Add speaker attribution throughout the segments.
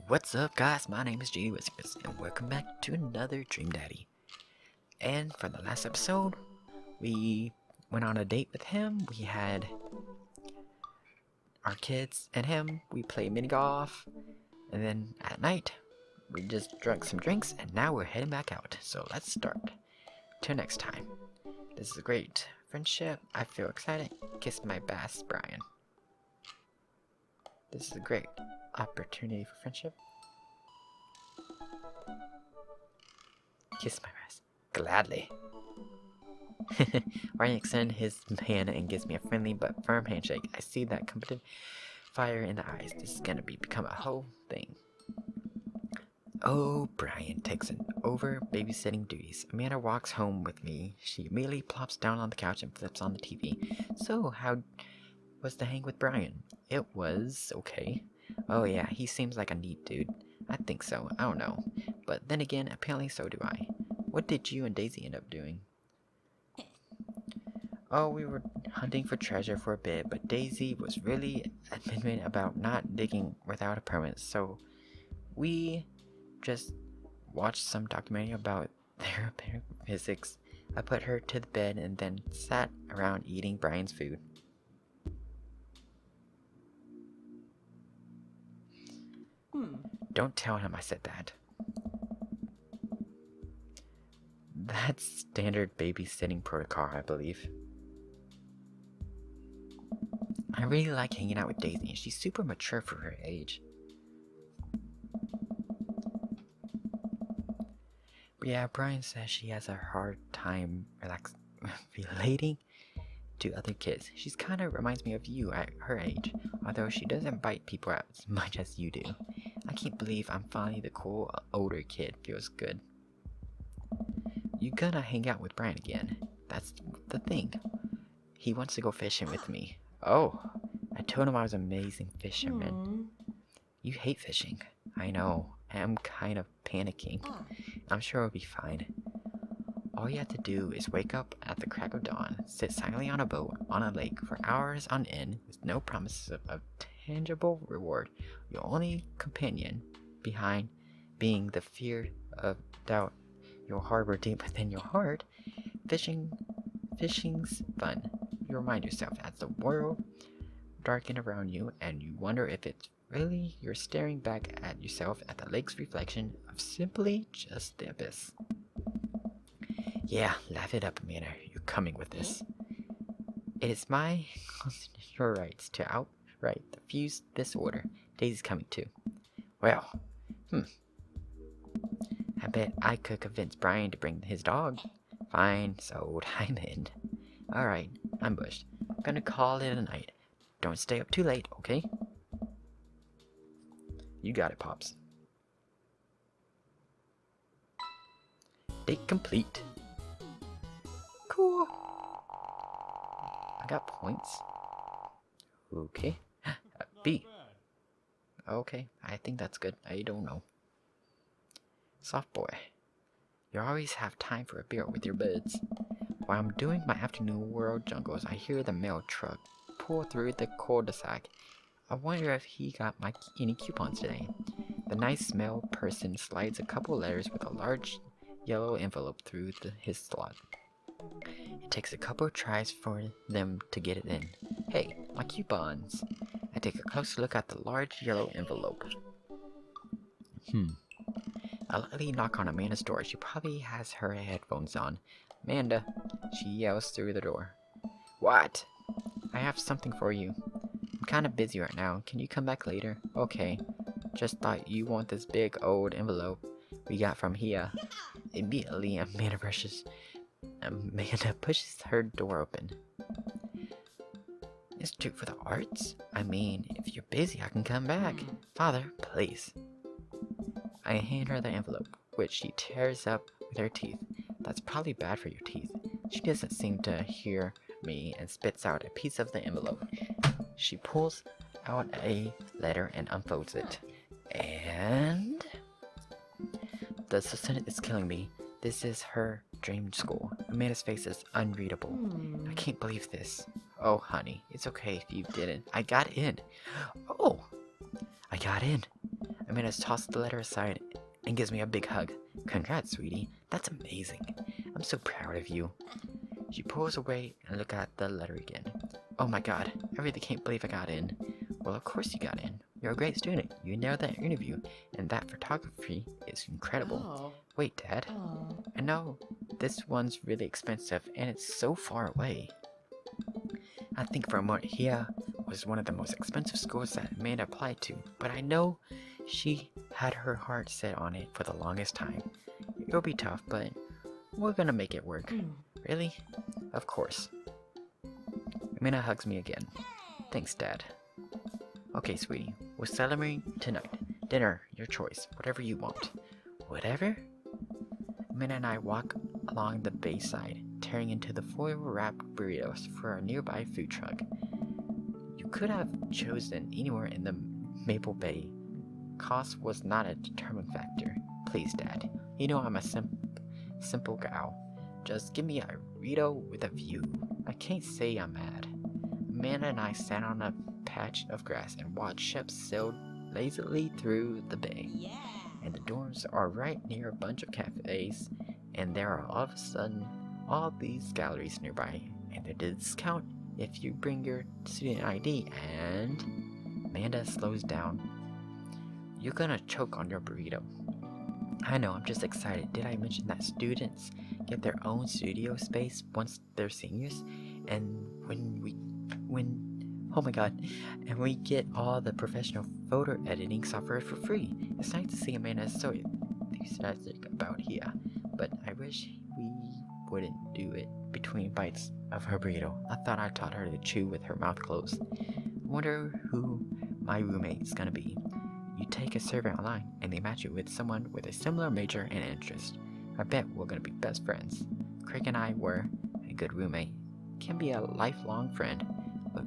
Speaker 1: What's up, guys? My name is JDWhiskerz, and welcome back to another Dream Daddy. And for the last episode, we went on a date with him. We had our kids and him. We played mini golf, and then at night, we just drank some drinks, and now we're heading back out. So let's start. Till next time. This is a great friendship. I feel excited. Kiss my bass, Brian. This is a great opportunity for friendship. Kiss my bass. Gladly. Ryan extends his hand and gives me a friendly but firm handshake. I see that competitive fire in the eyes. This is gonna become a whole thing. Oh, Brian takes over babysitting duties. Amanda walks home with me. She immediately plops down on the couch and flips on the TV. So, how was the hang with Brian? It was okay. Oh yeah, he seems like a neat dude. I think so. I don't know. But then again, apparently so do I. What did you and Daisy end up doing? Oh, we were hunting for treasure for a bit, but Daisy was really adamant about not digging without a permit, so we just watched some documentary about therapeutic physics. I put her to the bed and then sat around eating Brian's food. Don't tell him I said that. That's standard babysitting protocol, I believe. I really like hanging out with Daisy, and she's super mature for her age. But yeah, Brian says she has a hard time relating to other kids. She's kind of reminds me of you at her age, although she doesn't bite people out as much as you do. I can't believe I'm finally the cool older kid. Feels good. You gonna hang out with Brian again? That's the thing. He wants to go fishing with me. Oh, I told him I was an amazing fisherman. You hate fishing. I know. I'm kind of panicking. I'm sure it'll be fine. All you have to do is wake up at the crack of dawn, sit silently on a boat on a lake for hours on end with no promises of tangible reward. Your only companion behind being the fear of doubt you'll harbor deep within your heart. Fishing's fun. You remind yourself as the world darkens around you and you wonder if it's really you're staring back at yourself at the lake's reflection of simply just the abyss. Yeah, laugh it up, Amanda. You're coming with this. It is my constitutional rights to outright refuse this order. Daisy's coming too. Well, I bet I could convince Brian to bring his dog. Fine, sold. I'm in. Alright, I'm bushed. I'm gonna call it a night. Don't stay up too late, okay? You got it, Pops. Date complete. Cool. I got points. Okay. A B. Okay, I think that's good. I don't know. Soft boy. You always have time for a beer with your buds. While I'm doing my afternoon world jungles, I hear the mail truck pull through the cul-de-sac. I wonder if he got any coupons today. The nice mail person slides a couple letters with a large yellow envelope through his slot. It takes a couple of tries for them to get it in. Hey, my coupons. I take a close look at the large yellow envelope. I lightly knock on Amanda's door. She probably has her headphones on. Amanda, she yells through the door. What? I have something for you. I'm kind of busy right now. Can you come back later? Okay. Just thought you want this big old envelope we got from here. Immediately, Amanda pushes her door open. Institute for the Arts? I mean, if you're busy, I can come back. Father, please. I hand her the envelope, which she tears up with her teeth. That's probably bad for your teeth. She doesn't seem to hear me and spits out a piece of the envelope. She pulls out a letter and unfolds it. And the suspense is killing me. This is her dream school. Amanda's face is unreadable. I can't believe this. Oh, honey, it's okay if you didn't. I got in. Oh, I got in. Amanda tossed the letter aside and gives me a big hug. Congrats, sweetie. That's amazing. I'm so proud of you. She pulls away and looks at the letter again. Oh my god, I really can't believe I got in. Well, of course you got in. You're a great student. You nailed that interview, and that photography is incredible.
Speaker 2: Oh.
Speaker 1: Wait, Dad.
Speaker 2: Oh.
Speaker 1: I know this one's really expensive, and it's so far away. I think Vermont here was one of the most expensive schools that Amanda applied to, but I know she had her heart set on it for the longest time. It'll be tough, but we're gonna make it work. Really? Of course. Amanda hugs me again. Thanks, Dad. Okay, sweetie, we're celebrating tonight. Dinner, your choice, whatever you want. Whatever? Amanda and I walk along the bayside, tearing into the foil-wrapped burritos for our nearby food truck. You could have chosen anywhere in the Maple Bay. Cost was not a determining factor. Please, Dad. You know I'm a simple gal. Just give me a burrito with a view. I can't say I'm mad. Amanda and I sat on a patch of grass and watched ships sail lazily through the bay.
Speaker 2: Yeah.
Speaker 1: And the dorms are right near a bunch of cafes, and there are all of a sudden all these galleries nearby, and they're discount if you bring your student ID. And Amanda slows down. You're gonna choke on your burrito. I know, I'm just excited. Did I mention that students get their own studio space once they're seniors? And oh my god, and we get all the professional photo editing software for free. It's nice to see Amanda so enthusiastic about here, but I wish we wouldn't do it between bites of her burrito. I thought I taught her to chew with her mouth closed. I wonder who my roommate's gonna be. You take a survey online and they match you with someone with a similar major and interest. I bet we're gonna be best friends. Craig and I were a good roommate. Can be a lifelong friend. But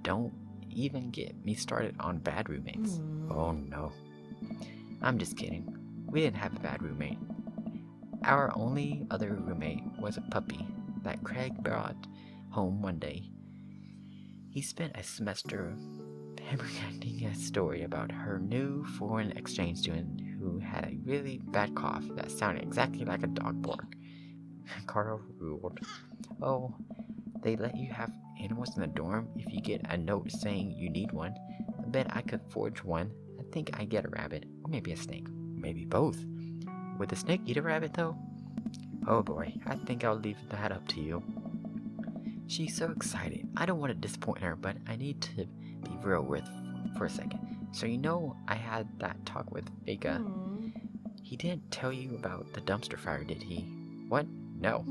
Speaker 1: don't even get me started on bad roommates. Oh no. I'm just kidding. We didn't have a bad roommate. Our only other roommate was a puppy that Craig brought home one day. He spent a semester fabricating a story about her new foreign exchange student who had a really bad cough that sounded exactly like a dog bark. Carl ruled. Oh, they let you have animals in the dorm if you get a note saying you need one. I bet I could forge one. I think I get a rabbit, or maybe a snake, maybe both. Would the snake eat a rabbit though? Oh boy, I think I'll leave that up to you. She's so excited. I don't want to disappoint her, but I need to be real with for a second. So you know I had that talk with Vega. He didn't tell you about the dumpster fire, did he? What? No.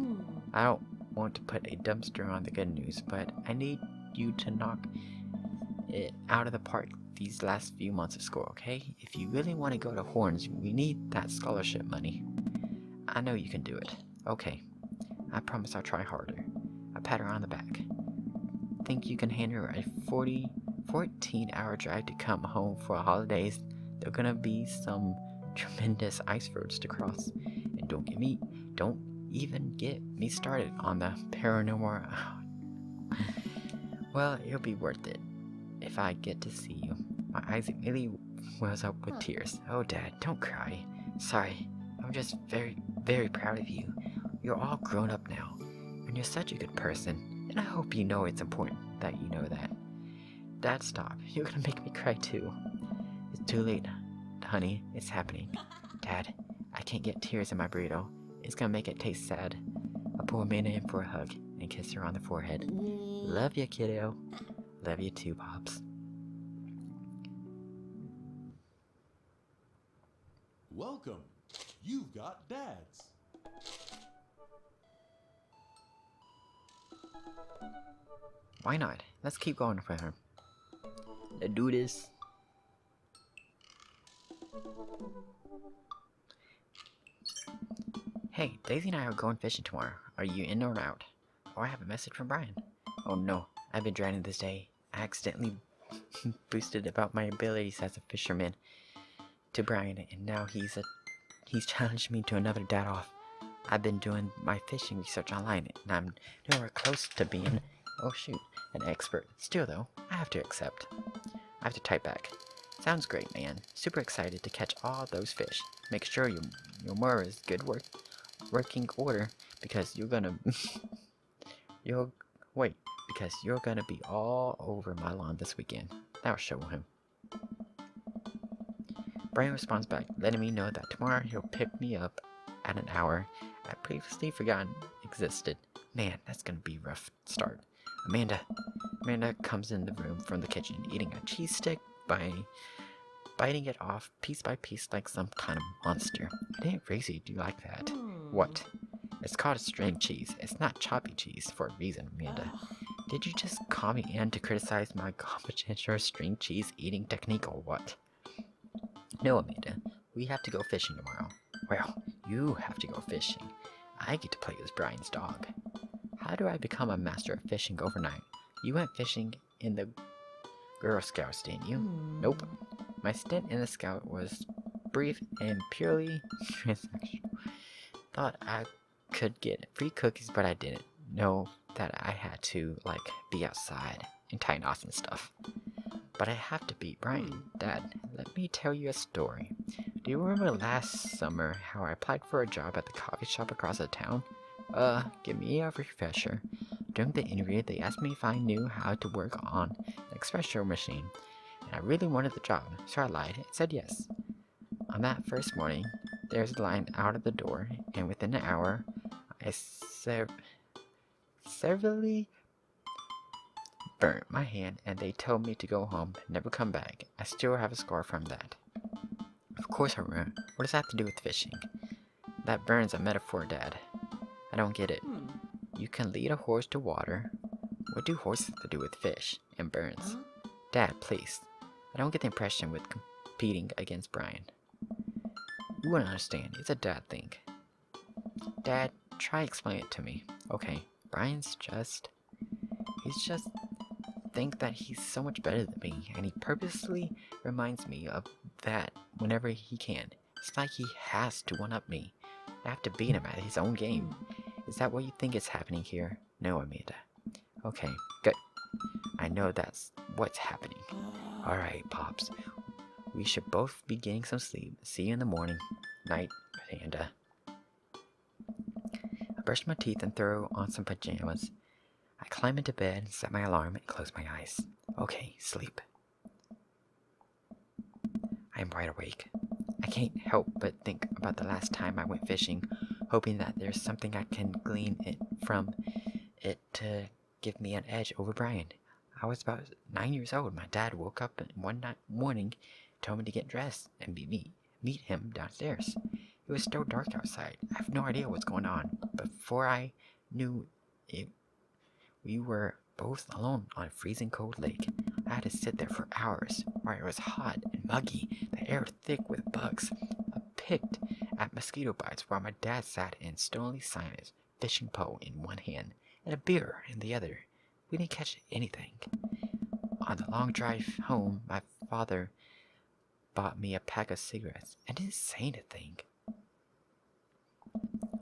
Speaker 1: I don't want to put a dumpster on the good news, but I need you to knock it out of the park these last few months of school, okay? If you really want to go to Horns, we need that scholarship money. I know you can do it. Okay. I promise I'll try harder. I pat her on the back. Think you can handle a 14-hour drive to come home for holidays? There are gonna be some tremendous ice roads to cross. And don't even get me started on the paranormal. Well, it'll be worth it if I get to see you. My eyes immediately wells up with tears. Oh, Dad, don't cry. Sorry, I'm just very, very proud of you. You're all grown up now, and you're such a good person, and I hope you know it's important that you know that. Dad, stop. You're gonna make me cry too. It's too late, honey. It's happening. Dad, I can't get tears in my burrito. It's gonna make it taste sad. I pull Amanda in for a hug and kiss her on the forehead. Love you, kiddo. Love you too, Pops.
Speaker 3: Welcome. You've got dads.
Speaker 1: Why not? Let's keep going for her. Let's do this. Hey, Daisy and I are going fishing tomorrow. Are you in or out? Or I have a message from Brian. Oh no, I've been drowning this day. I accidentally boosted about my abilities as a fisherman to Brian, and now he's challenged me to another dad off. I've been doing my fishing research online, and I'm nowhere close to being, oh shoot, an expert. Still though, I have to accept. I have to type back. Sounds great, man. Super excited to catch all those fish. Make sure your moor is good working order because you're gonna because you're gonna be all over my lawn this weekend. Now show him. Brian responds back, letting me know that tomorrow he'll pick me up at an hour I previously forgotten existed. Man, that's gonna be a rough start. Amanda comes in the room from the kitchen, eating a cheese stick by biting it off piece by piece like some kind of monster. I didn't really do like that. What? It's called string cheese. It's not choppy cheese for a reason, Amanda. Did you just call me in to criticize my competition string cheese eating technique or what? No, Amanda. We have to go fishing tomorrow. Well, you have to go fishing. I get to play as Brian's dog. How do I become a master of fishing overnight? You went fishing in the Girl Scouts, didn't you? Nope. My stint in the Scout was brief and purely transactional. Thought I could get free cookies, but I didn't know that I had to, like, be outside and tie knots and stuff. But I have to beat Brian. Dad, let me tell you a story. Do you remember last summer how I applied for a job at the coffee shop across the town? Give me a refresher. During the interview, they asked me if I knew how to work on an espresso machine, and I really wanted the job, so I lied and said yes. On that first morning, there was a line out of the door, and within an hour, I severely burnt my hand, and they told me to go home, never come back. I still have a scar from that. Of course I remember. What does that have to do with fishing? That burn's a metaphor, Dad. I don't get it. You can lead a horse to water. What do horses have to do with fish and burns? Dad, please. I don't get the impression with competing against Brian. You wouldn't understand. It's a dad thing. Dad, try explain it to me. Okay, Brian's he's just think that he's so much better than me, and he purposely reminds me of that whenever he can. It's like he has to one-up me. I have to beat him at his own game. Is that what you think is happening here? No, Amanda. Okay, good. I know that's what's happening. Alright, Pops. We should both be getting some sleep. See you in the morning. Night, Amanda. I brushed my teeth and threw on some pajamas. I climb into bed, set my alarm, and close my eyes. Okay, sleep. I am wide awake. I can't help but think about the last time I went fishing, hoping that there's something I can glean from it to give me an edge over Brian. I was about 9 years old. My dad woke up one morning, told me to get dressed and meet him downstairs. It was still dark outside. I have no idea what's going on. Before I knew it, we were both alone on a freezing cold lake. I had to sit there for hours, where it was hot and muggy, the air thick with bugs. I picked at mosquito bites while my dad sat in stonily silence, fishing pole in one hand and a beer in the other. We didn't catch anything. On the long drive home, my father bought me a pack of cigarettes and didn't say anything.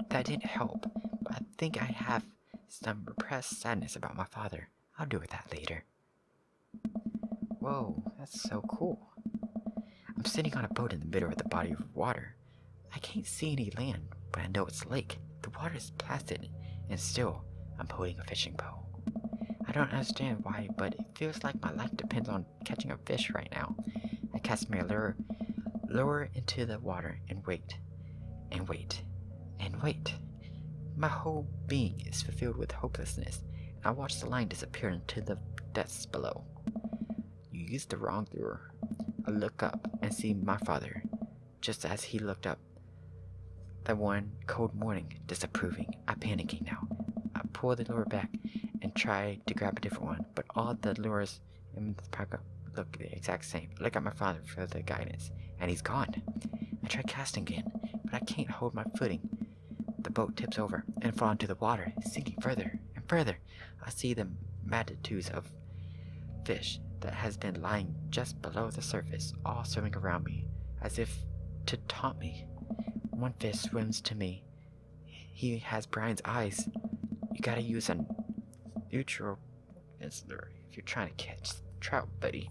Speaker 1: That didn't help, but I think I have some repressed sadness about my father. I'll deal with that later. Whoa, that's so cool. I'm sitting on a boat in the middle of the body of water. I can't see any land, but I know it's a lake. The water is placid, and still, I'm holding a fishing pole. I don't understand why, but it feels like my life depends on catching a fish right now. I cast my lure into the water and wait, and wait, and wait. My whole being is fulfilled with hopelessness, and I watch the line disappear into the depths below. You used the wrong lure. I look up and see my father, just as he looked up that one cold morning, disapproving. I'm panicking now. I pull the lure back and try to grab a different one, but all the lures in the pack look the exact same. I look at my father for the guidance, and he's gone. I try casting again, but I can't hold my footing. The boat tips over and falls into the water, sinking further and further. I see the multitudes of fish that has been lying just below the surface, all swimming around me, as if to taunt me. One fish swims to me. He has Brian's eyes. You gotta use a neutral lure if you're trying to catch trout, buddy.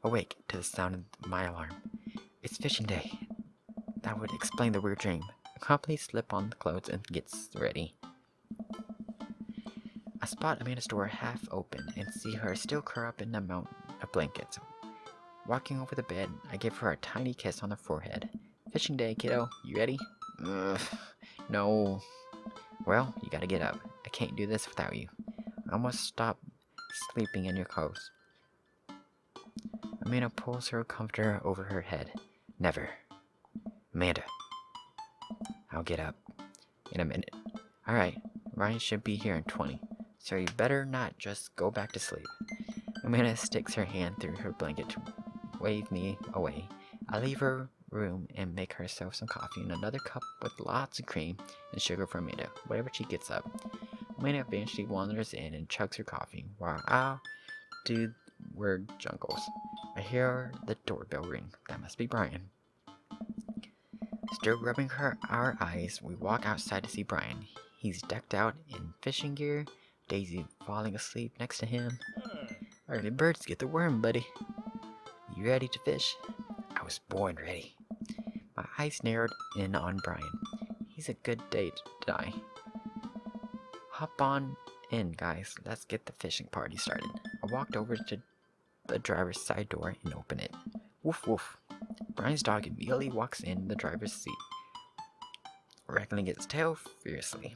Speaker 1: awake to the sound of my alarm. It's fishing day. That would explain the weird dream. I calmly slip on the clothes and gets ready. I spot Amanda's door half open and see her still curled up in a mountain of blankets. Walking over the bed, I give her a tiny kiss on the forehead. Fishing day, kiddo. You ready? Ugh, no. Well, you gotta get up. I can't do this without you. I almost stopped sleeping in your clothes. Amanda pulls her comforter over her head. Never. Amanda. I'll get up. In a minute. Alright, Ryan should be here in 20. So you better not just go back to sleep. Amanda sticks her hand through her blanket to wave me away. I leave her room and make herself some coffee and another cup with lots of cream and sugar for Amanda, whatever she gets up. Amanda eventually wanders in and chugs her coffee, while I'll do word jungles. I hear the doorbell ring. That must be Brian. Still rubbing our eyes, we walk outside to see Brian. He's decked out in fishing gear, Daisy falling asleep next to him. Early birds get the worm, buddy. You ready to fish? I was born ready. My eyes narrowed in on Brian. He's a good date, die. Hop on in, guys. Let's get the fishing party started. I walked over to the driver's side door and opened it. Woof woof. Brian's dog immediately walks in the driver's seat, wriggling its tail fiercely.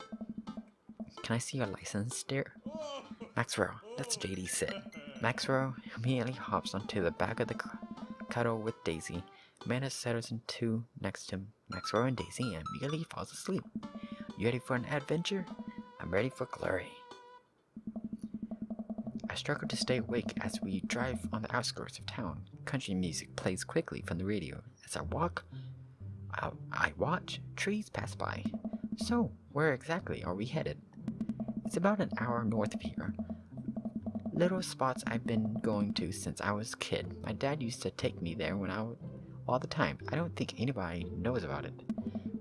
Speaker 1: Can I see your license, dear? Maxwell, that's JD said. Maxwell immediately hops onto the back of the cuddle with Daisy. Amanda settles into next to Maxwell and Daisy and immediately falls asleep. You ready for an adventure? I'm ready for glory. I struggle to stay awake as we drive on the outskirts of town. Country music plays quickly from the radio. As I watch trees pass by. So, where exactly are we headed? It's about an hour north of here. Little spots I've been going to since I was a kid. My dad used to take me there all the time. I don't think anybody knows about it.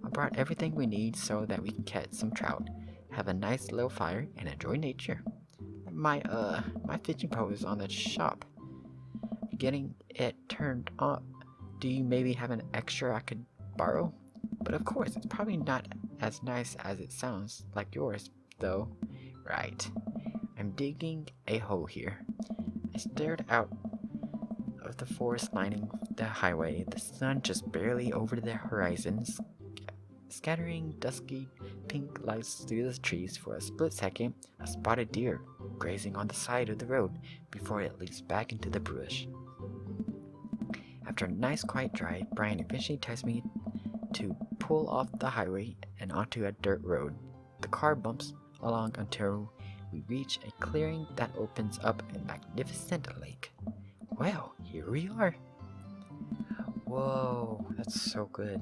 Speaker 1: I brought everything we need so that we can catch some trout, have a nice little fire, and enjoy nature. My fishing pole is on the shop. Getting it turned up. Do you maybe have an extra I could borrow? But of course, it's probably not as nice as it sounds like yours, though. Right. I'm digging a hole here. I stared out of the forest lining the highway, the sun just barely over the horizon, scattering dusky pink lights through the trees. For a split second, a spotted deer grazing on the side of the road before it leaps back into the brush. After a nice quiet drive, Brian eventually tells me to pull off the highway and onto a dirt road. The car bumps along until we reach a clearing that opens up a magnificent lake. Well, here we are. Whoa, that's so good.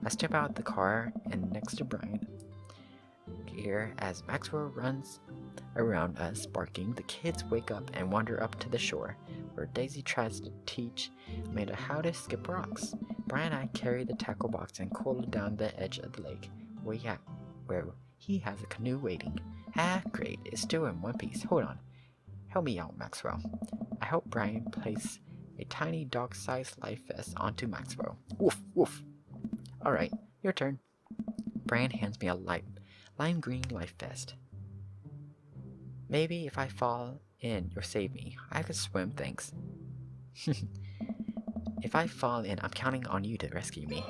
Speaker 1: I step out the car and next to Brian here as Maxwell runs around us barking. The kids wake up and wander up to the shore, where Daisy tries to teach Amanda how to skip rocks. Brian and I carry the tackle box and coil down the edge of the lake, where he has a canoe waiting. Ah, great, it's still in one piece. Hold on. Help me out, Maxwell. I help Brian place a tiny dog-sized life vest onto Maxwell. Woof, woof. Alright, your turn. Brian hands me a lime green life vest. Maybe if I fall in, you'll save me. I can swim, thanks. If I fall in, I'm counting on you to rescue me.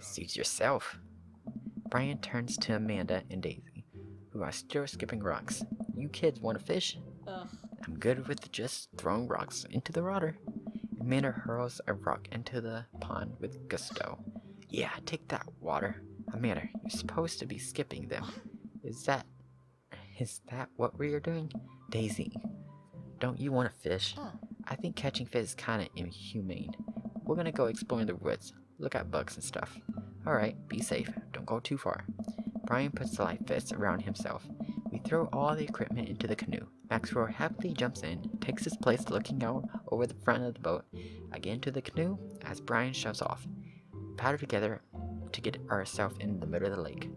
Speaker 1: Suit yourself. Brian turns to Amanda and Daisy, who are still skipping rocks. You kids want to fish? I'm good with just throwing rocks into the water. Amanda hurls a rock into the pond with gusto. Yeah, take that, water. Amanda, you're supposed to be skipping them. Is that what we are doing? Daisy, don't you want to fish? I think catching fish is kind of inhumane. We're gonna go explore in the woods, look at bugs and stuff. Alright, be safe, don't go too far. Brian puts the life vest around himself. We throw all the equipment into the canoe. Maxwell happily jumps in, takes his place looking out over the front of the boat. I get into the canoe as Brian shoves off. We paddle together to get ourselves in the middle of the lake.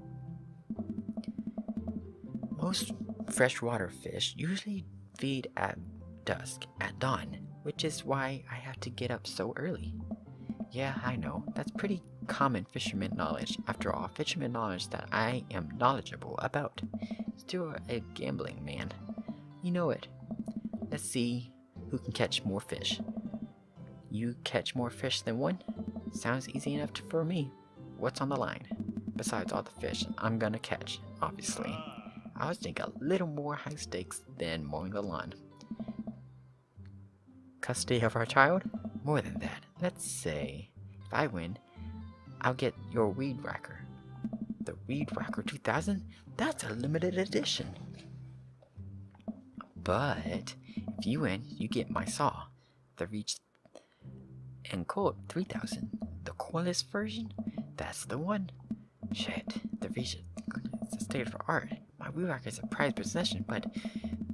Speaker 1: Most freshwater fish usually feed at dusk, at dawn. which is why I have to get up so early. Yeah, I know, that's pretty common fisherman knowledge. After all, fisherman knowledge that I am knowledgeable about. Still a gambling man. You know it. Let's see who can catch more fish. You catch more fish than one? Sounds easy enough for me. What's on the line? Besides all the fish I'm gonna catch, obviously. I was thinking a little more high stakes than mowing the lawn. Custody of our child? More than that. Let's say, if I win, I'll get your Weed Whacker. The Weed Whacker 2000? That's a limited edition. But, if you win, you get my saw. The Reach and Colt 3000. The coolest version? That's the one. Shit, the Reach is a state of art. My Weed Whacker is a prized possession, but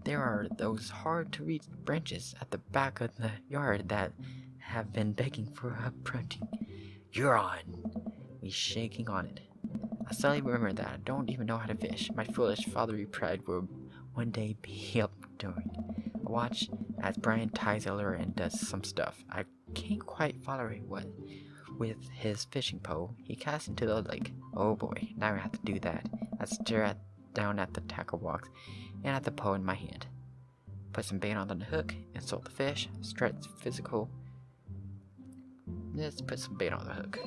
Speaker 1: there are those hard-to-reach branches at the back of the yard that have been begging for uprooting. You're on! We shaking on it. I suddenly remember that I don't even know how to fish. My foolish fatherly pride will one day be up during. I watch as Brian ties a lure and does some stuff. I can't quite follow what with his fishing pole. He casts into the lake. Oh boy, now I have to do that. I stare down at the tackle box and at the pole in my hand. Put some bait on the hook, insult the fish, stretch physical. Let's put some bait on the hook.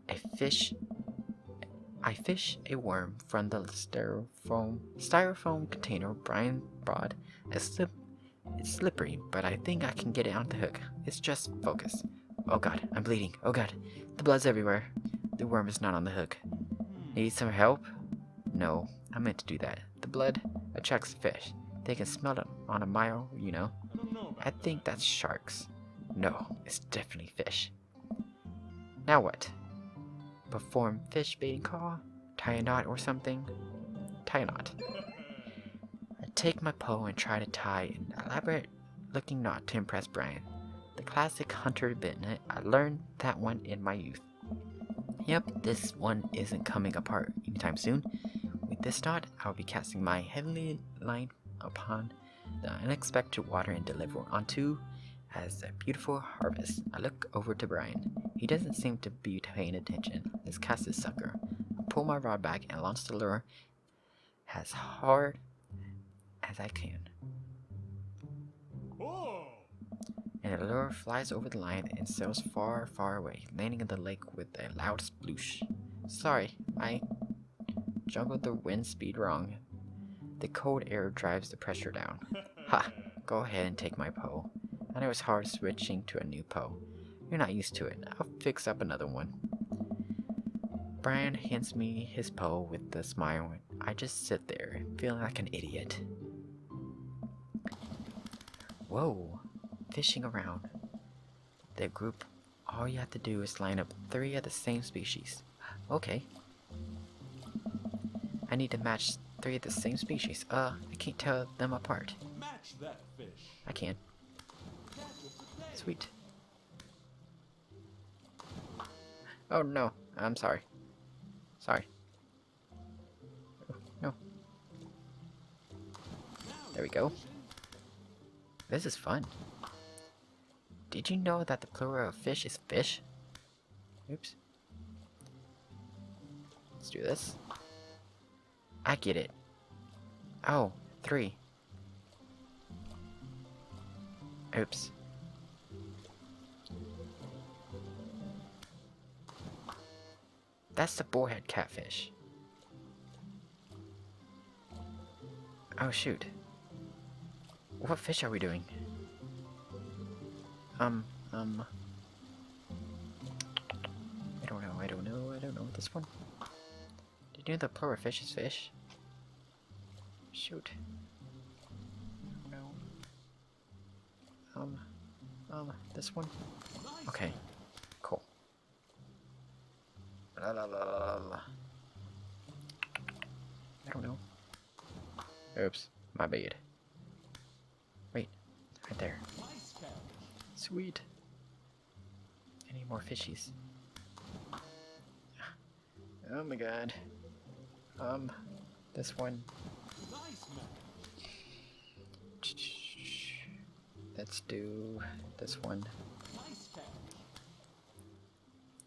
Speaker 1: I fish a worm from the styrofoam container Brian brought. It's slippery, but I think I can get it on the hook. It's just focus. Oh god, I'm bleeding. Oh god, the blood's everywhere. The worm is not on the hook. Need some help? No, I meant to do that. The blood attracts the fish. They can smell it on a mile, you know. I think that's sharks. No, it's definitely fish. Now what? Perform fish baiting call? Tie a knot or something? Tie a knot. I take my pole and try to tie an elaborate looking knot to impress Brian. The classic hunter bit. I learned that one in my youth. Yep, this one isn't coming apart anytime soon. With this knot, I'll be casting my heavenly line upon the unexpected water and deliver onto as a beautiful harvest. I look over to Brian. He doesn't seem to be paying attention. Let's cast this sucker. I pull my rod back and launch the lure as hard as I can. And the lure flies over the line and sails far, far away, landing in the lake with a loud sploosh. Sorry, I juggled the wind speed wrong. The cold air drives the pressure down. Ha! Go ahead and take my pole. I know it's hard switching to a new pole. You're not used to it. I'll fix up another one. Brian hands me his pole with a smile. I just sit there, feeling like an idiot. Whoa! Fishing around. The group, all you have to do is line up 3 of the same species. Okay. I need to match 3 of the same species. I can't tell them apart.
Speaker 3: Match that fish.
Speaker 1: I can. Sweet. Oh no, I'm sorry. Sorry. Oh, no. There we go. This is fun. Did you know that the plural of fish is fish? Oops. Let's do this. I get it. Oh, 3. Oops. That's the bullhead catfish. Oh shoot. What fish are we doing? I don't know this one. Did you know the plural fish is fish? Shoot. No. This one? Okay. Cool. La la la la la. I don't know. Oops, my bad. Wait, right there. Sweet. Any more fishies? Oh my god. This one. Let's do this one.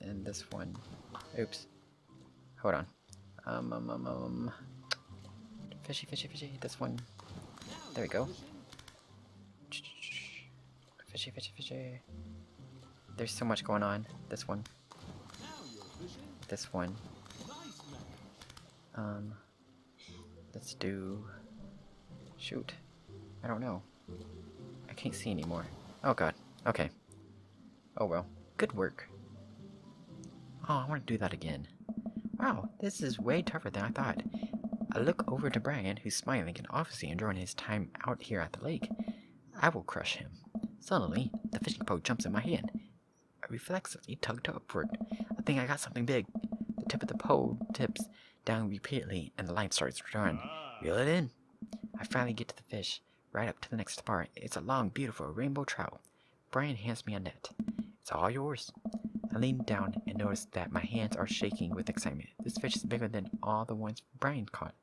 Speaker 1: And this one. Oops. Hold on. Fishy. This one. There we go. Fishy. There's so much going on. This one. This one. Let's do... Shoot. I don't know. I can't see anymore. Oh god. Okay. Oh well. Good work. Oh, I want to do that again. Wow, this is way tougher than I thought. I look over to Brian, who's smiling and obviously enjoying his time out here at the lake. I will crush him. Suddenly, the fishing pole jumps in my hand. I reflexively tugged upward. I think I got something big. The tip of the pole tips down repeatedly and the line starts to run. Reel it in. I finally get to the fish, right up to the next spot. It's a long, beautiful rainbow trout. Brian hands me a net. It's all yours. I lean down and notice that my hands are shaking with excitement. This fish is bigger than all the ones Brian caught.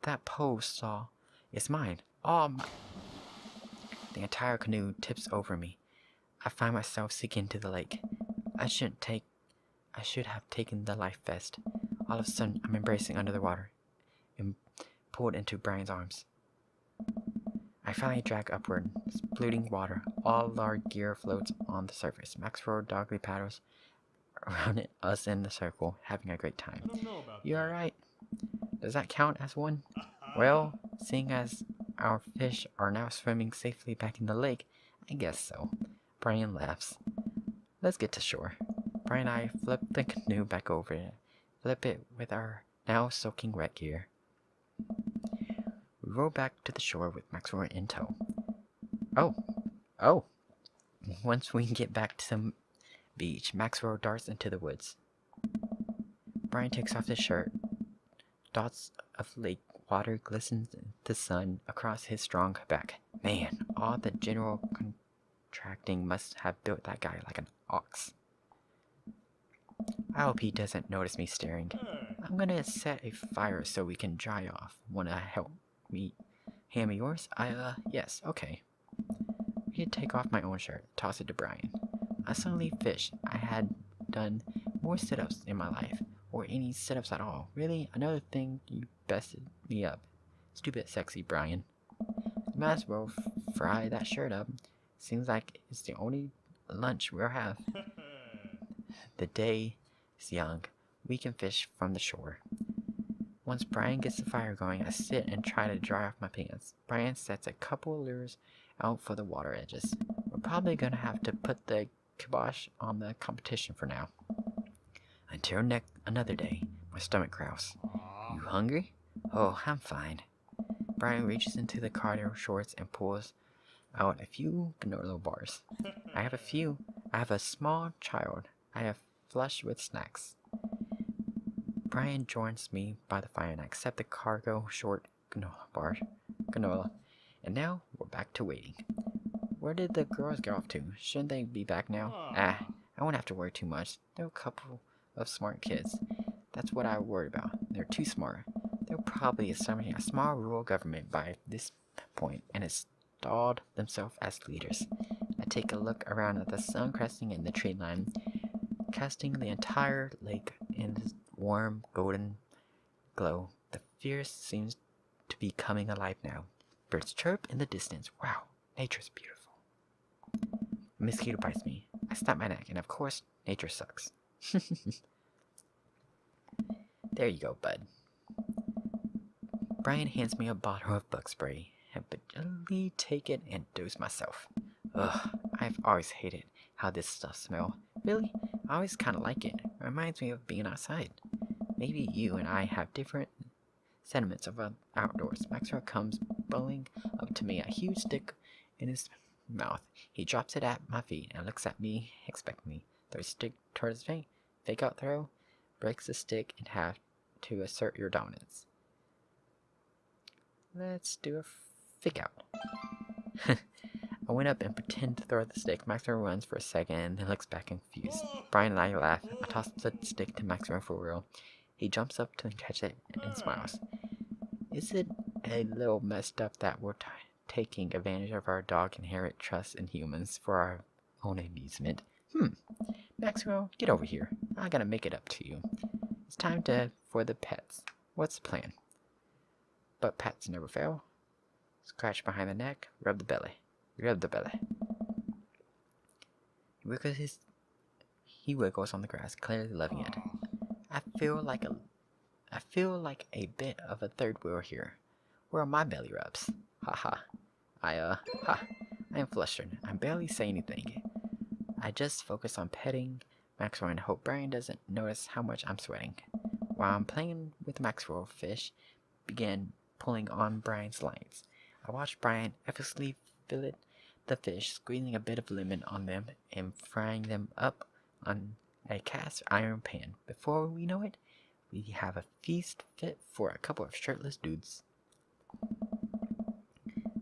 Speaker 1: That pole saw is mine. All my... The entire canoe tips over me. I find myself sinking into the lake. I should have taken the life vest. All of a sudden, I'm embracing under the water and pulled into Brian's arms. I finally drag upward, splooting water. All our gear floats on the surface. Maxwell doggy paddles around us in the circle, having a great time. You alright? Does that count as one? Well, seeing as our fish are now swimming safely back in the lake, I guess so. Brian laughs. Let's get to shore. Brian and I flip the canoe back over it. Flip it with our now soaking wet gear. We row back to the shore with Maxwell in tow. Oh! Once we get back to the beach, Maxwell darts into the woods. Brian takes off his shirt. Dots of lake water glistens in the sun across his strong back. Man, all the general contracting must have built that guy like an ox. I hope he doesn't notice me staring. I'm gonna set a fire so we can dry off. Wanna help me hand me yours? Yes, okay. I could take off my own shirt, toss it to Brian. I suddenly fished. I had done more sit-ups in my life, or any sit-ups at all. Really, another thing you bested me up. Stupid sexy Brian. Might as well fry that shirt up. Seems like it's the only lunch we'll have. The day is young. We can fish from the shore. Once Brian gets the fire going, I sit and try to dry off my pants. Brian sets a couple lures out for the water edges. We're probably gonna have to put the kibosh on the competition for now. Until another day, my stomach growls. You hungry? Oh, I'm fine. Brian reaches into the cargo shorts and pulls out a few granola bars. I have a small child. I have flushed with snacks. Brian joins me by the fire and I accept the cargo short granola. And now we're back to waiting. Where did the girls get off to? Shouldn't they be back now? I won't have to worry too much. They're a couple of smart kids. That's what I worry about. They're too smart. They're probably establishing a small rural government by this point and installed themselves as leaders. I take a look around at the sun cresting in the tree line, casting the entire lake in this warm golden glow. The forest seems to be coming alive now. Birds chirp in the distance. Wow, nature's beautiful. A mosquito bites me. I snap my neck, and of course, nature sucks. There you go, bud. Brian hands me a bottle of bug spray. I habitually take it and dose myself. Ugh, I've always hated how this stuff smells. Really? I always kind of like it. It reminds me of being outside. Maybe you and I have different sentiments of outdoors. Maxwell comes bowling up to me, a huge stick in his mouth. He drops it at my feet and looks at me expectantly. Throws stick towards his face. Fake out throw. Breaks the stick in half to assert your dominance. Let's do a fake out. I went up and pretend to throw the stick. Maxwell runs for a second and then looks back confused. Brian and I laugh. I toss the stick to Maxwell for real. He jumps up to catch it and smiles. Is it a little messed up that we're taking advantage of our dog inherent trust in humans for our own amusement. Maxwell, get over here. I gotta make it up to you. It's time for the pets. What's the plan? But pets never fail. Scratch behind the neck, rub the belly. Rub the belly. He wiggles on the grass, clearly loving it. I feel like a bit of a third wheel here. Where are my belly rubs? I am flustered. I barely say anything. I just focus on petting Maxwell and hope Brian doesn't notice how much I'm sweating. While I'm playing with Maxwell, fish began pulling on Brian's lines. I watched Brian effortlessly fillet the fish, squeezing a bit of lemon on them and frying them up on a cast iron pan. Before we know it, we have a feast fit for a couple of shirtless dudes.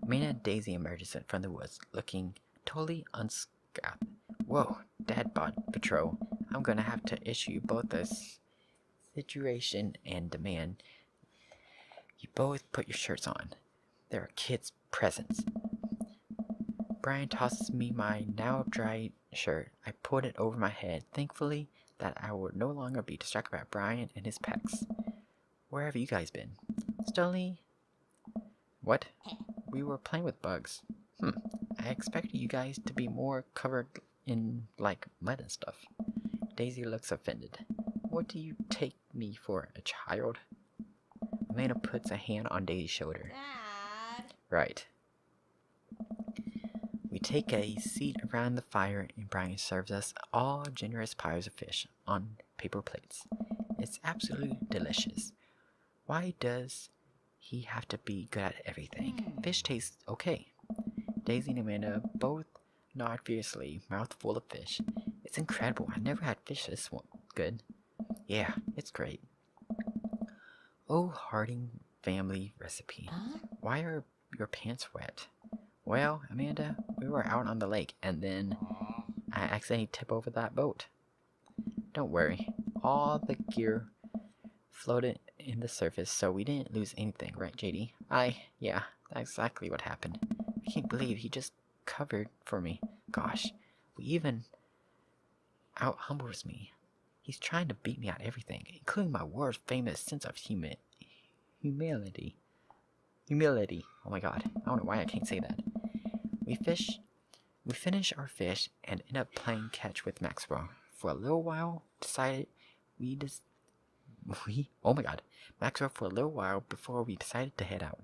Speaker 1: Mina and Daisy emerges from the woods, looking totally unscathed. Whoa, Dad bought patrol. I'm gonna have to issue both a situation and demand you both put your shirts on. There are kids' presents. Brian tosses me my now dry shirt. I pulled it over my head, thankfully that I would no longer be distracted by Brian and his pecs. Where have you guys been? Stanley? What? We were playing with bugs. I expected you guys to be more covered in, like, mud and stuff. Daisy looks offended. What do you take me for, a child? Amanda puts a hand on Daisy's shoulder.
Speaker 2: Dad.
Speaker 1: Right. We take a seat around the fire and Brian serves us all generous piles of fish on paper plates. It's absolutely delicious. Why does he have to be good at everything? Fish tastes okay. Daisy and Amanda both nod fiercely, mouth full of fish. It's incredible. I never had fish this good. Yeah, it's great. Oh, Harding family recipe. Why are your pants wet? Well, Amanda, we were out on the lake and then I accidentally tipped over that boat. Don't worry. All the gear floated in the surface, so we didn't lose anything, right, JD? Yeah, that's exactly what happened. I can't believe he just covered for me. Gosh, he even out-humbles me. He's trying to beat me at everything, including my world famous sense of humility. Oh my god, I don't know why I can't say that. We finish our fish and end up playing catch with Maxwell. For a little while, Maxwell for a little while before we decided to head out.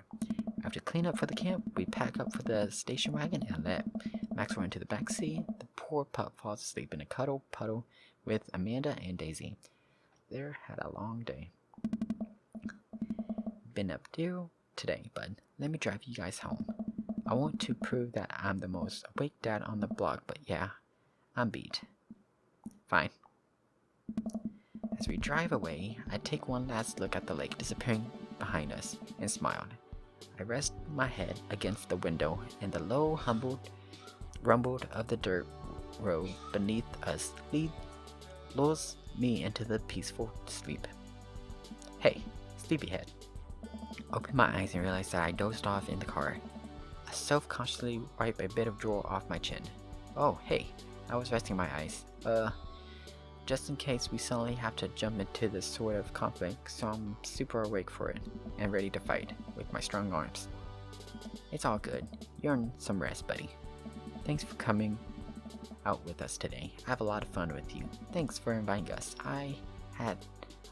Speaker 1: After clean up for the camp, we pack up for the station wagon and let Maxwell into the back seat. The poor pup falls asleep in a cuddle puddle with Amanda and Daisy. They had a long day. Been up due today, but let me drive you guys home. I want to prove that I'm the most awake dad on the block, but yeah, I'm beat. Fine. As we drive away, I take one last look at the lake disappearing behind us and smiled. I rest my head against the window and the low rumble of the dirt road beneath us lulls me into the peaceful sleep. Hey, sleepyhead. Open my eyes and realize that I dozed off in the car. I self-consciously wipe a bit of drool off my chin. Oh, hey, I was resting my eyes. Just in case we suddenly have to jump into this sort of conflict, so I'm super awake for it, and ready to fight, with my strong arms. It's all good. You earned some rest, buddy. Thanks for coming out with us today. I have a lot of fun with you. Thanks for inviting us. I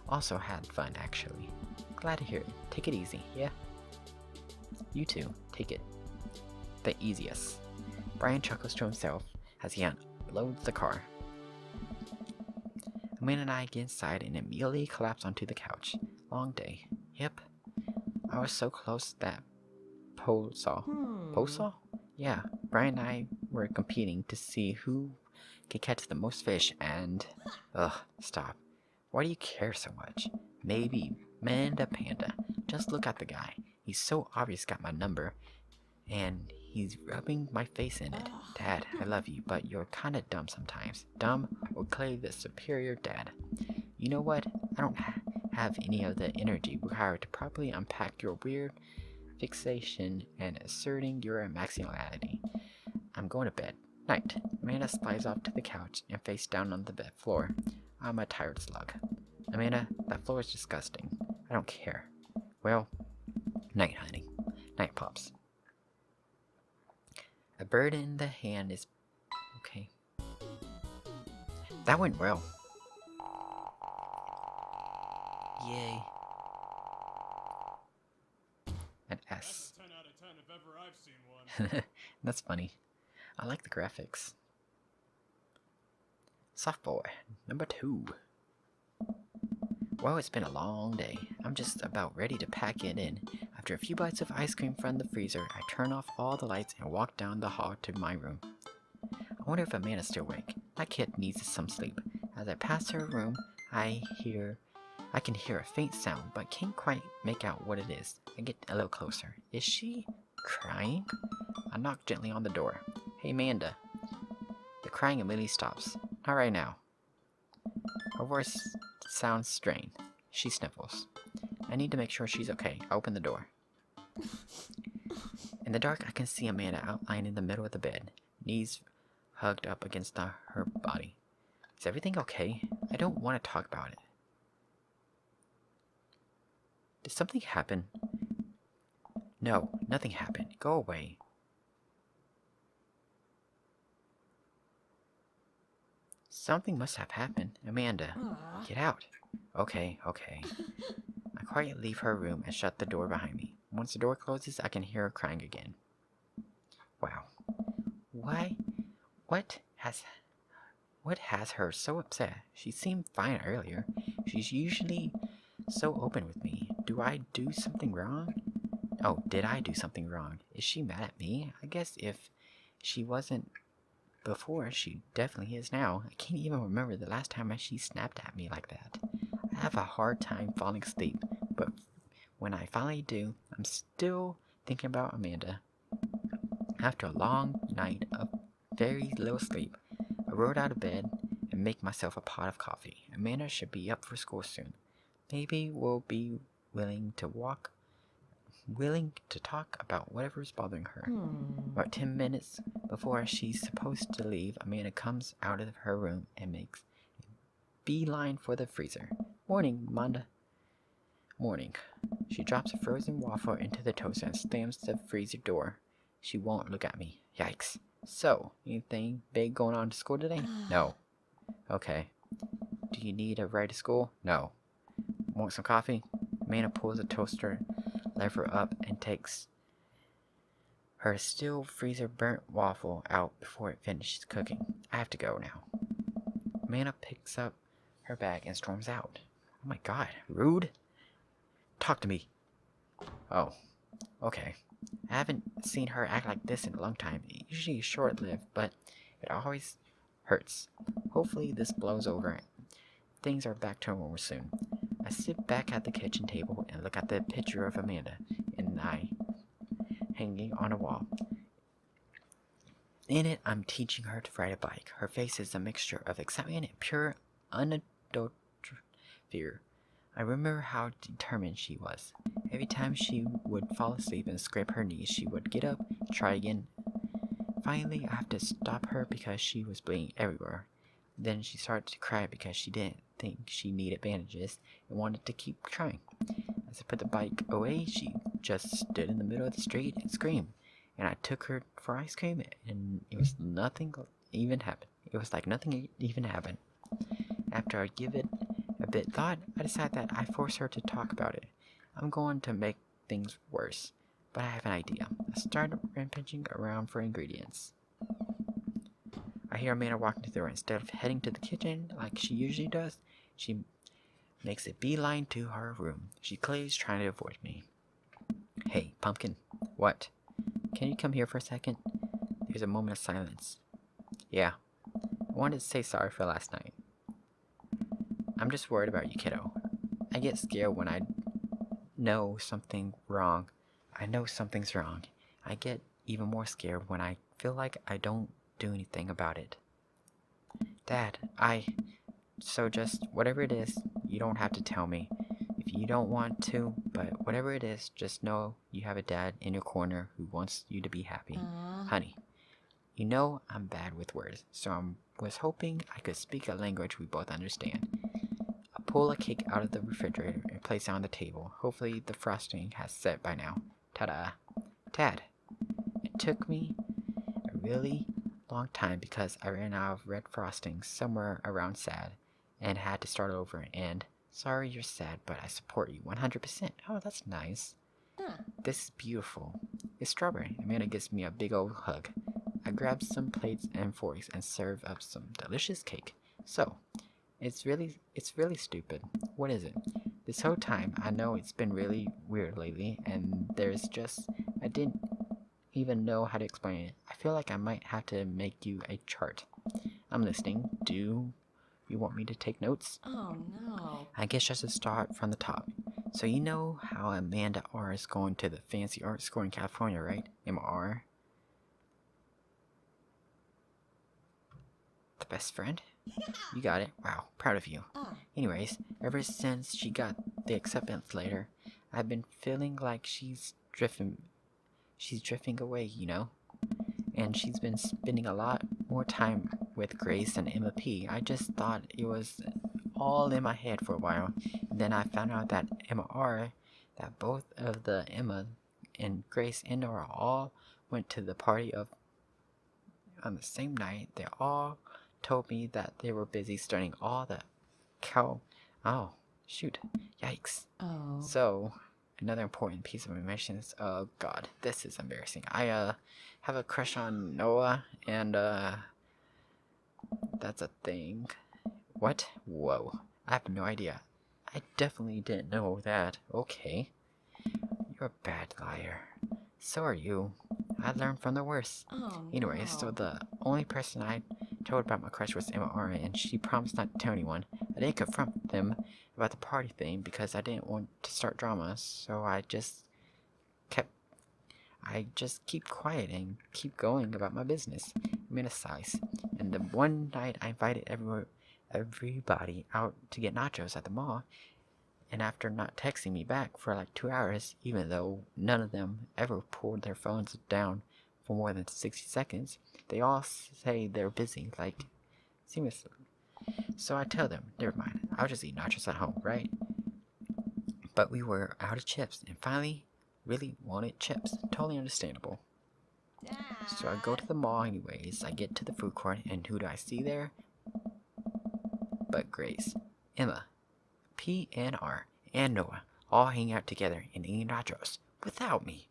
Speaker 1: also had fun, actually. Glad to hear it. Take it easy, yeah? You too. Take it. The easiest. Brian chuckles to himself as he unloads the car. Amanda and I get inside and immediately collapse onto the couch. Long day. Yep. I was so close that pole saw. Pole saw? Yeah. Brian and I were competing to see who could catch the most fish and... Ugh, stop. Why do you care so much? Maybe Manda Panda. Just look at the guy. He's so obvious got my number. And he's rubbing my face in it. Dad, I love you, but you're kinda dumb sometimes. Dumb or clearly the superior dad. You know what? I don't have any of the energy required to properly unpack your weird fixation and asserting your masculinity. I'm going to bed. Night. Amanda slides off to the couch and face down on the bed floor. I'm a tired slug. Amanda, that floor is disgusting. I don't care. Well, night, honey. Night, Pops. A bird in the hand is... Okay. That went well. Yay. An S.
Speaker 3: That's a 10 out of 10 if ever I've seen one.
Speaker 1: That's funny. I like the graphics. Soft boy, number 2. Well, it's been a long day. I'm just about ready to pack it in. After a few bites of ice cream from the freezer, I turn off all the lights and walk down the hall to my room. I wonder if Amanda's still awake. That kid needs some sleep. As I pass her room, I can hear a faint sound, but can't quite make out what it is. I get a little closer. Is she crying? I knock gently on the door. Hey, Amanda. The crying immediately stops. Not right now. Her voice sounds strained. She sniffles. I need to make sure she's okay. I open the door. In the dark, I can see Amanda outlined in the middle of the bed, knees hugged up against her body. Is everything okay? I don't want to talk about it. Did something happen? No, nothing happened. Go away. Something must have happened. Amanda, get out. Okay. I quietly leave her room and shut the door behind me. Once the door closes, I can hear her crying again. Wow. What has her so upset? She seemed fine earlier. She's usually so open with me. Do I do something wrong? Oh, did I do something wrong? Is she mad at me? I guess if she wasn't before, she definitely is now. I can't even remember the last time she snapped at me like that. I have a hard time falling asleep, but when I finally do, I'm still thinking about Amanda. After a long night of very little sleep, I rolled out of bed and make myself a pot of coffee. Amanda should be up for school soon. Maybe we'll be willing to talk about whatever's bothering her. About 10 minutes before she's supposed to leave, Amanda comes out of her room and makes a beeline for the freezer. Morning, Amanda. Morning. She drops a frozen waffle into the toaster and slams the freezer door. She won't look at me. Yikes. So, anything big going on to school today? No. Okay. Do you need a ride to school? No. Want some coffee? Amanda pulls the toaster lever up and takes her still freezer burnt waffle out before it finishes cooking. I have to go now. Amanda picks up her bag and storms out. Oh my god, rude. Talk to me. Oh, okay. I haven't seen her act like this in a long time. It's usually short-lived, but it always hurts. Hopefully this blows over. Things are back to normal soon. I sit back at the kitchen table and look at the picture of Amanda and I hanging on a wall. In it, I'm teaching her to ride a bike. Her face is a mixture of excitement and pure, unadulterated fear. I remember how determined she was. Every time she would fall asleep and scrape her knees, she would get up and try again. Finally, I have to stop her because she was bleeding everywhere. Then she started to cry because she didn't think she needed bandages and wanted to keep trying. As I put the bike away, she just stood in the middle of the street and screamed. And I took her for ice cream, and it was nothing even happened. It was like nothing even happened. After I give it a bit thought, I decided that I force her to talk about it. I'm going to make things worse, but I have an idea. I started rampaging around for ingredients. I hear Amanda walking to the door. Instead of heading to the kitchen like she usually does, she makes a beeline to her room. She clearly is trying to avoid me. Hey, Pumpkin. What? Can you come here for a second? There's a moment of silence. Yeah. I wanted to say sorry for last night. I'm just worried about you, kiddo. I get scared when I know something's wrong. I get even more scared when I feel like I don't do anything about it. Dad, so just whatever it is, you don't have to tell me. If if you don't want to, but whatever it is, just know you have a dad in your corner who wants you to be happy. Honey, you know I'm bad with words, so I was hoping I could speak a language we both understand. I pull a cake out of the refrigerator and place it on the table. Hopefully the frosting has set by now. Ta-da! Dad, it took me a really long time because I ran out of red frosting somewhere around sad and had to start over, and sorry you're sad, but I support you 100%. Oh, that's nice. This is beautiful. It's strawberry. Amanda gives me a big old hug. I grab some plates and forks and serve up some delicious cake. So, it's really stupid. What is it? This whole time, I know it's been really weird lately, and I didn't even know how to explain it. I feel like I might have to make you a chart. I'm listening. Do you want me to take notes?
Speaker 2: Oh no.
Speaker 1: I guess just to start from the top. So you know how Amanda R is going to the fancy art school in California, right? MR. The best friend? You got it. Wow, proud of you. Anyways, ever since she got the acceptance letter, I've been feeling like she's drifting away, you know? And she's been spending a lot more time with Grace and Emma P. I just thought it was all in my head for a while. And then I found out that Emma R, that both of the Emma and Grace and Nora all went to the party on the same night. They all told me that they were busy studying all the oh, shoot. Yikes.
Speaker 2: Oh.
Speaker 1: So, another important piece of information is, oh god, this is embarrassing. I have a crush on Noah, and that's a thing. What? Whoa. I have no idea. I definitely didn't know that. Okay. You're a bad liar. So are you. I learned from the worst.
Speaker 2: Oh,
Speaker 1: Anyway,
Speaker 2: no.
Speaker 1: so the only person I told about my crush was Emma Ara, and she promised not to tell anyone. I didn't confront them about the party thing because I didn't want to start drama, so I just keep quiet and keep going about my business. I'm in a size. And the one night I invited everybody out to get nachos at the mall, and after not texting me back for like 2 hours, even though none of them ever pulled their phones down for more than 60 seconds, they all say they're busy, like, seriously. So I tell them, never mind, I'll just eat nachos at home, right? But we were out of chips, and finally really wanted chips. Totally understandable. So I go to the mall anyways. I get to the food court, and who do I see there? But Grace, Emma, P and R, and Noah all hanging out together and eating nachos without me.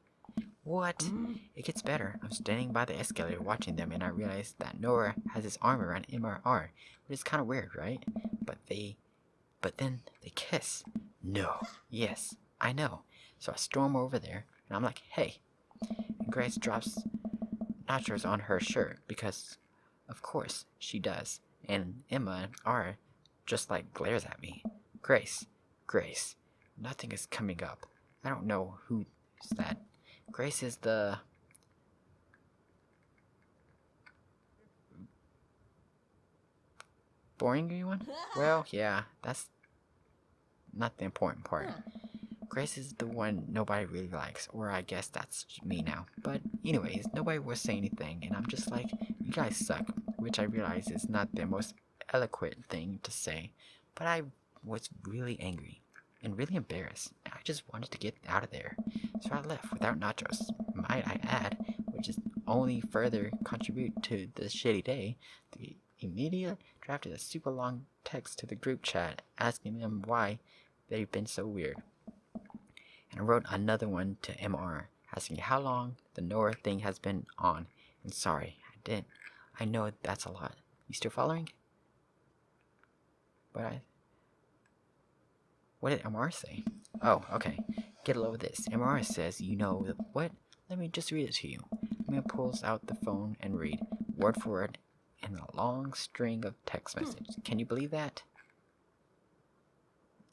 Speaker 1: What? It gets better. I'm standing by the escalator watching them, and I realize that Noah has his arm around Emma and R, which is kind of weird, right? But then they kiss. No. Yes, I know. So I storm over there, and I'm like, hey. And Grace drops nachos on her shirt, because, of course, she does. And Emma and R just like glares at me. Grace, nothing is coming up. I don't know who's that. Grace is the... boring one? Well, yeah, that's not the important part. Grace is the one nobody really likes, or I guess that's me now. But anyways, nobody will say anything, and I'm just like, you guys suck, which I realize is not the most eloquent thing to say, but I was really angry and really embarrassed. I just wanted to get out of there, so I left without nachos, might I add, which is only further contribute to this shitty day. They immediately drafted a super long text to the group chat asking them why they've been so weird. And I wrote another one to MR asking how long the Nora thing has been on. And sorry, I know that's a lot. You still following? What did MR say? Oh, okay. Get a load of this. MR says, you know what? Let me just read it to you. Emma pulls out the phone and read, word for word, in a long string of text messages. Can you believe that?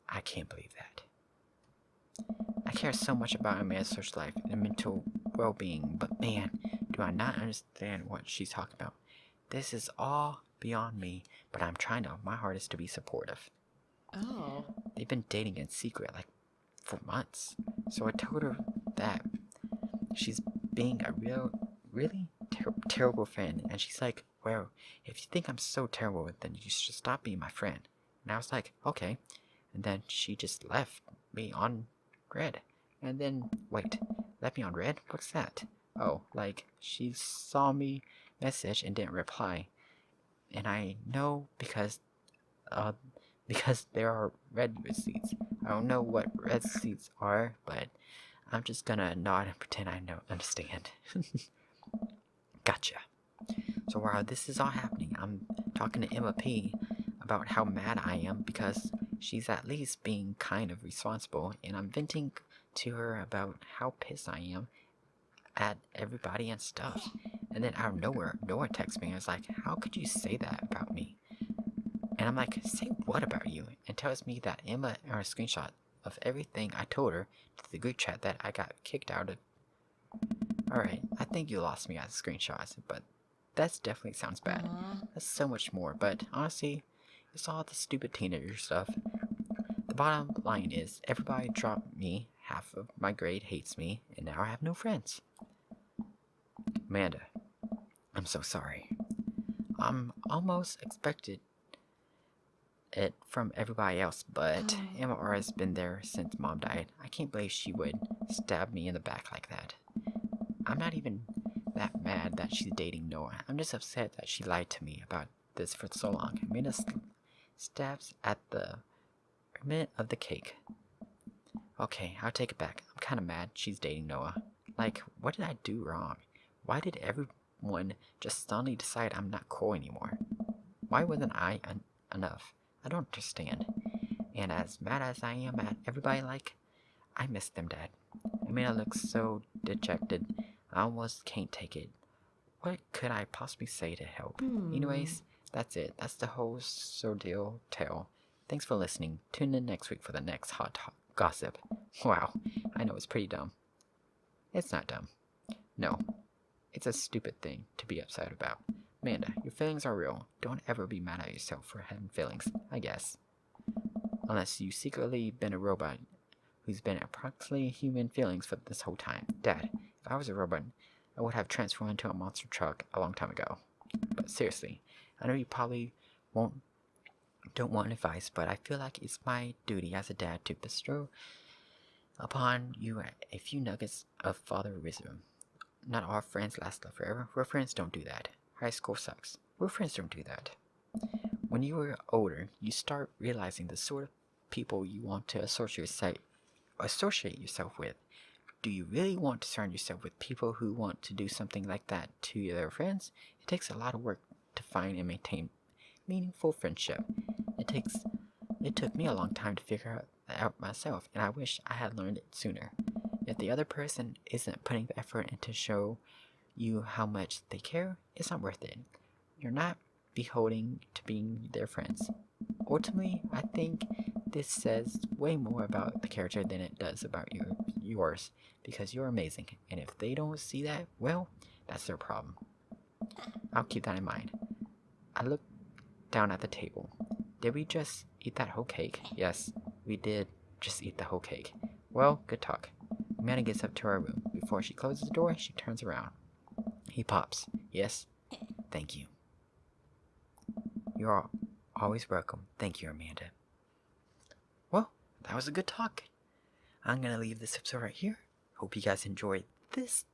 Speaker 1: I can't believe that. I care so much about Amanda's social life and mental well-being, but man, do I not understand what she's talking about. This is all beyond me, but I'm trying my hardest to be supportive.
Speaker 2: Oh.
Speaker 1: They've been dating in secret, like, for months. So I told her that she's being a really terrible friend. And she's like, well, if you think I'm so terrible, then you should stop being my friend. And I was like, okay. And then she just left me on red. And then, wait, left me on red? What's that? Oh, like, she saw me message and didn't reply. And I know because there are red receipts. I don't know what red receipts are, but I'm just gonna nod and pretend I understand. Gotcha. So while this is all happening, I'm talking to Emma P about how mad I am because she's at least being kind of responsible, and I'm venting to her about how pissed I am at everybody and stuff. And then out of nowhere, Noah texts me and is like, how could you say that about me? And I'm like, say what about you? And tells me that Emma or a screenshot of everything I told her to the group chat that I got kicked out of. Alright, I think you lost me as screenshots, but that definitely sounds bad. That's so much more, but honestly, it's all the stupid teenager stuff. The bottom line is, everybody dropped me, half of my grade hates me, and now I have no friends. Amanda, I'm so sorry. I'm almost expected it from everybody else, but Emma R has been there since Mom died. I can't believe she would stab me in the back like that. I'm not even that mad that she's dating Noah. I'm just upset that she lied to me about this for so long. Amanda stabs at the remnant of the cake. Okay, I'll take it back. I'm kind of mad she's dating Noah. Like, what did I do wrong? Why did everyone just suddenly decide I'm not cool anymore? Why wasn't I enough? I don't understand. And as mad as I am at everybody, like, I miss them, Dad. Amanda looks so dejected. I almost can't take it. What could I possibly say to help? Anyways, that's it. That's the whole ordeal tale. Thanks for listening. Tune in next week for the next hot gossip. Wow, I know it's pretty dumb. It's not dumb. No, it's a stupid thing to be upset about. Amanda, your feelings are real. Don't ever be mad at yourself for having feelings, I guess. Unless you secretly been a robot who's been approximately human feelings for this whole time. Dad, if I was a robot, I would have transformed into a monster truck a long time ago. But seriously, I know you probably don't want advice, but I feel like it's my duty as a dad to bestow upon you a few nuggets of father wisdom. Not all friends last forever. Real friends don't do that. High school sucks. Real friends don't do that. When you are older, you start realizing the sort of people you want to associate yourself with. Do you really want to surround yourself with people who want to do something like that to their friends? It takes a lot of work to find and maintain meaningful friendship. It took me a long time to figure out myself, and I wish I had learned it sooner. If the other person isn't putting the effort in to show you how much they care, it's not worth it. You're not beholden to being their friends. Ultimately, I think this says way more about the character than it does about yours, because you're amazing, and if they don't see that, well, that's their problem. I'll keep that in mind. I looked down at the table. Did we just eat that whole cake? Yes, we did just eat the whole cake. Well, good talk. Amanda gets up to her room. Before she closes the door, she turns around. He pops. Yes? Thank you. You're always welcome. Thank you, Amanda. Well, that was a good talk. I'm gonna leave this episode right here. Hope you guys enjoyed this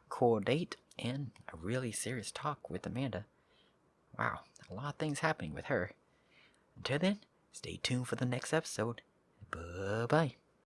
Speaker 1: cool date and a really serious talk with Amanda. Wow, a lot of things happening with her. Until then, stay tuned for the next episode. Bye-bye.